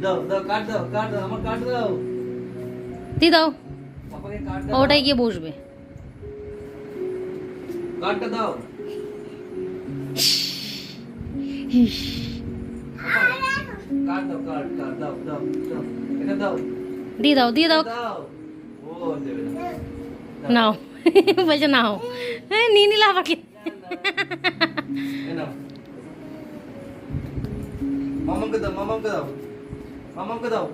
দাও দাও কাট দাও আমার কাট দাও। দি দাও, পাপাকে কাট দাও। ওটাই গিয়ে বসবে। কাটটা দাও। কাট দাও কাট দাও দাও দাও এটা দাও। দিয়ে দাও দিয়ে দাও। দাও ও দেবে না। নাও বলছে নাও, হ্যাঁ নিয়ে নিলে আবার কি। এ নাও মামাকে দাও মামাকে দাও মামাকে দাও।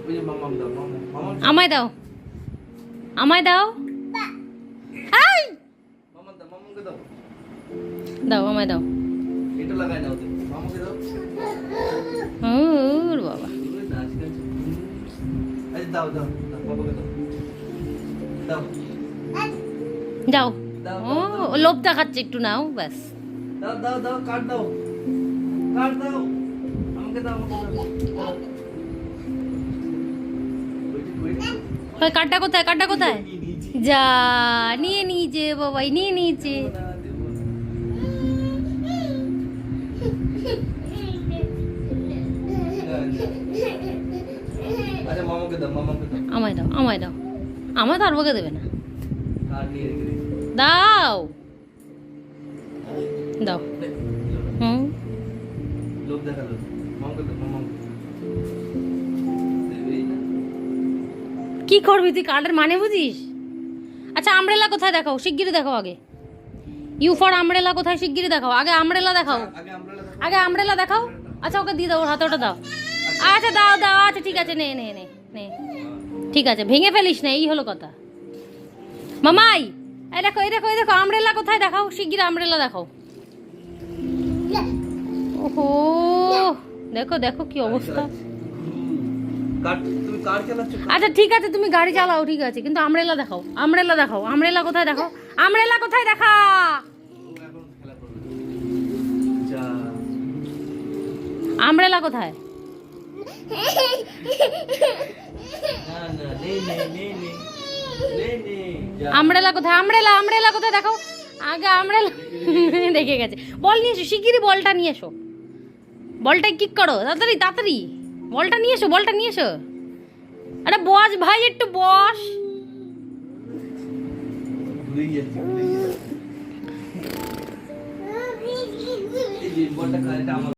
ওই যে মামাম দাও মামাম আমায় দাও আমায় দাও। আই মামাম দাও মামাকে দাও। দাও আমায় দাও। এটা লাগাই নাও তো মামাকে দাও। ওর বাবা, ওই নাচ গান। এই দাও দাও দাও, বাবাকে দাও দাও যাও। দাও, ও ও লোভ দেখাচ্ছে, একটু নাও ব্যাস। দাও দাও দাও কাট দাও কাট দাও আমাকে দাও আমাকে দাও। ওই কার্ডটা কোথায়, কার্ডটা কোথায়? যা নিয়ে নিয়েছে বাবাই, নিয়ে নিয়েছে। আচ্ছা মামাকে দাও মামাকে দাও। আমায় দাও আমায় দাও। আমায় তো আর বকে দেবে না। কাট নিয়ে রেখে দিই। দাও দাও। হুম লোক দেখালো মামাকে দাও মামাকে দেবেই না। কি করবি তুই, কার্ডের মানে বুঝিস? আচ্ছা আমব্রেলা কোথায় দেখাও, শিগগিরই দেখাও আগে। ইউ ফর আমব্রেলা কোথায়, শিগগিরই দেখাও আগে। আমব্রেলা দেখাও আগে আমব্রেলা দাও। আগে, আমব্রেলা দেখাও। আচ্ছা ওকে দিয়ে দাও, ওর হাতে ওটা দাও। আচ্ছা দাও দাও, আচ্ছা ঠিক আছে, নে নে নে নে, ঠিক আছে, ভেঙে ফেলিস না, এই হলো কথা। মামাই এই দেখো এই দেখো এই দেখো, আমব্রেলা কোথায় দেখাও, শিগগির আমব্রেলা দেখাও। ওহো দেখো দেখো কি অবস্থা। কাট তুমি কার চালাচ্ছ? আচ্ছা ঠিক আছে, তুমি গাড়ি চালাও ঠিক আছে, কিন্তু আমব্রেলা দেখাও, আমব্রেলা দেখাও। আমব্রেলা কোথায় দেখাও, আমব্রেলা কোথায় দেখা। এখন খেলা করবে যা। আমব্রেলা কোথায়? না না নে নে নে নে নে নে যা। আমব্রেলা কোথায়, আমব্রেলা আমব্রেলা কোথায় দেখাও আগে। আমব্রেলা দেখে গেছে। বল নিয়ে এসো, শিগগিরই বলটা নিয়ে এসো, বলটা কিক করো তাড়াতাড়ি তাড়াতাড়ি, বলটা নিয়ে এসো, বলটা নিয়ে এসো। আরে বস ভাই, একটু বস। ভুলে গেছি ভুলে গেছি। এই যে বলটা কারেন্ট আমার